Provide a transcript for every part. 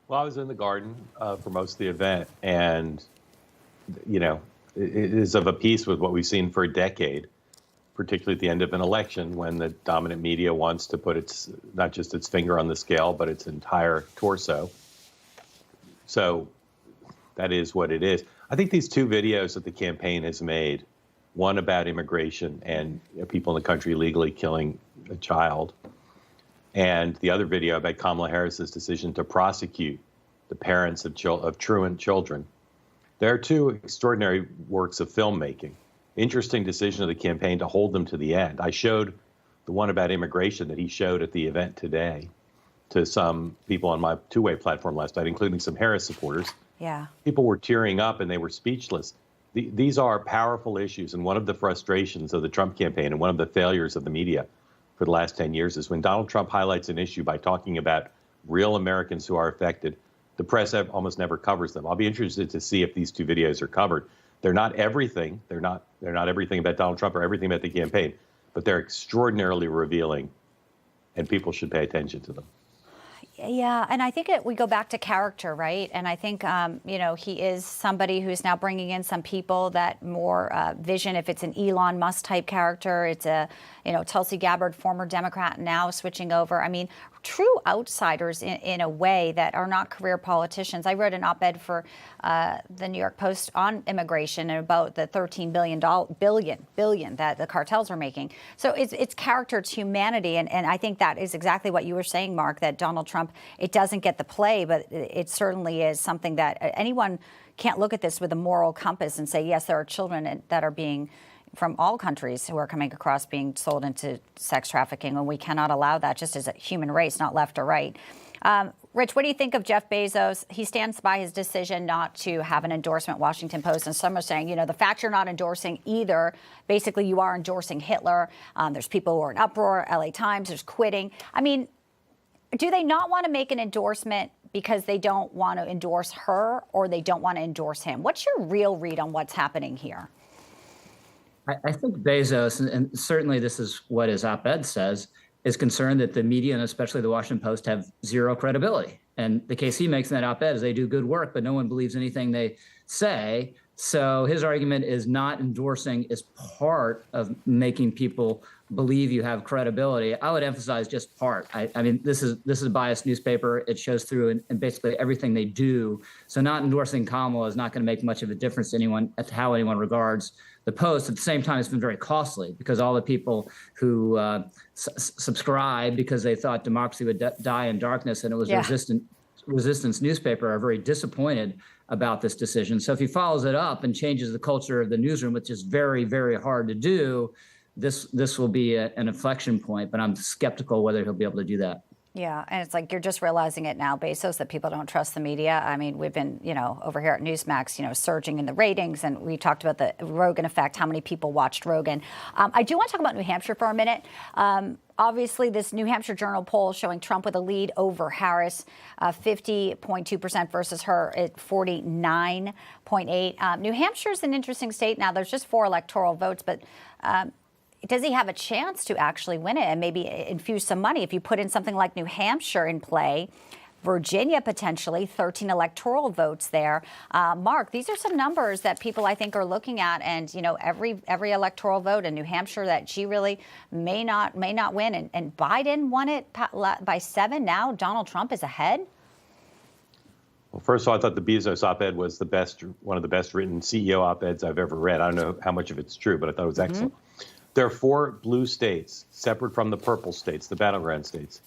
Well, I was in the garden for most of the event, and you know, it is of a piece with what we've seen for a decade, particularly at the end of an election when the dominant media wants to put its not just its finger on the scale, but its entire torso. So that is what it is. I think these two videos that the campaign has made, one about immigration and people in the country illegally killing a child, and the other video about Kamala Harris's decision to prosecute the parents of truant children. There are two extraordinary works of filmmaking. Interesting decision of the campaign to hold them to the end. I showed the one about immigration that he showed at the event today to some people on my two-way platform last night, including some Harris supporters. Yeah. People were tearing up and they were speechless. These are powerful issues, and one of the frustrations of the Trump campaign and one of the failures of the media for the last 10 years is when Donald Trump highlights an issue by talking about real Americans who are affected, the press almost never covers them. I'll be interested to see if these two videos are covered. They're not everything. They're not everything about Donald Trump or everything about the campaign, but they're extraordinarily revealing, and people should pay attention to them. Yeah, and I think we go back to character, right? And I think, he is somebody who's now bringing in some people that more vision. If it's an Elon Musk type character, it's a, Tulsi Gabbard, former Democrat, now switching over. I mean, true outsiders in a way that are not career politicians. I wrote an op-ed for the New York Post on immigration and about the $13 billion that the cartels are making. So it's character, it's humanity. And I think that is exactly what you were saying, Mark, that Donald Trump, it doesn't get the play, but it certainly is something that anyone can't look at this with a moral compass and say, yes, there are children that are being from all countries who are coming across being sold into sex trafficking, and we cannot allow that just as a human race, not left or right. Rich, what do you think of Jeff Bezos? He stands by his decision not to have an endorsement, Washington Post, and some are saying, the fact you're not endorsing either, basically you are endorsing Hitler. There's people who are in uproar, LA Times, there's quitting. I mean, do they not want to make an endorsement because they don't want to endorse her, or they don't want to endorse him? What's your real read on what's happening here? I think Bezos, and certainly this is what his op-ed says, is concerned that the media, and especially the Washington Post, have zero credibility. And the case he makes in that op-ed is they do good work, but no one believes anything they say. So his argument is not endorsing is part of making people believe you have credibility. I would emphasize just part. I mean, this is a biased newspaper. It shows through in basically everything they do. So not endorsing Kamala is not going to make much of a difference to anyone as to how anyone regards the Post. At the same time, it's been very costly because all the people who subscribe because they thought democracy would die in darkness and it was resistance newspaper are very disappointed about this decision. So if he follows it up and changes the culture of the newsroom, which is very, very hard to do, this will be an inflection point, but I'm skeptical whether he'll be able to do that. Yeah, and it's like you're just realizing it now, Bezos, that people don't trust the media. I mean, we've been, over here at Newsmax, surging in the ratings, and we talked about the Rogan effect, how many people watched Rogan. I do want to talk about New Hampshire for a minute. Obviously, this New Hampshire Journal poll showing Trump with a lead over Harris, 50.2% versus her at 49.8%. New Hampshire is an interesting state. Now, there's just 4 electoral votes, but does he have a chance to actually win it and maybe infuse some money? If you put in something like New Hampshire in play, Virginia potentially, 13 electoral votes there. Mark, these are some numbers that people I think are looking at, and every electoral vote in New Hampshire that she really may not win. And Biden won it by 7. Now Donald Trump is ahead. Well, first of all, I thought the Bezos op-ed was one of the best written CEO op-eds I've ever read. I don't know how much of it's true, but I thought it was excellent. There are 4 blue states separate from the purple states, the battleground states: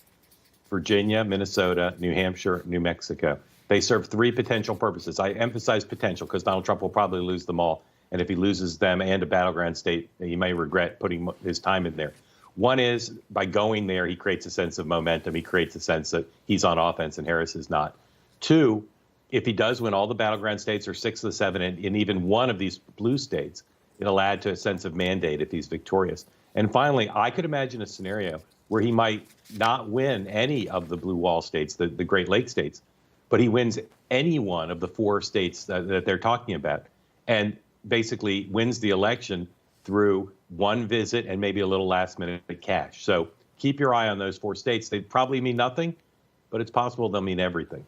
Virginia, Minnesota, New Hampshire, New Mexico. They serve 3 potential purposes. I emphasize potential because Donald Trump will probably lose them all. And if he loses them and a battleground state, he may regret putting his time in there. One is, by going there, he creates a sense of momentum. He creates a sense that he's on offense and Harris is not. 2, if he does win all the battleground states, or 6 of the 7, and in even one of these blue states, it'll add to a sense of mandate if he's victorious. And finally, I could imagine a scenario where he might not win any of the blue wall states, the Great Lakes states, but he wins any one of the 4 states that they're talking about, and basically wins the election through one visit and maybe a little last-minute cash. So keep your eye on those 4 states. They probably mean nothing, but it's possible they'll mean everything.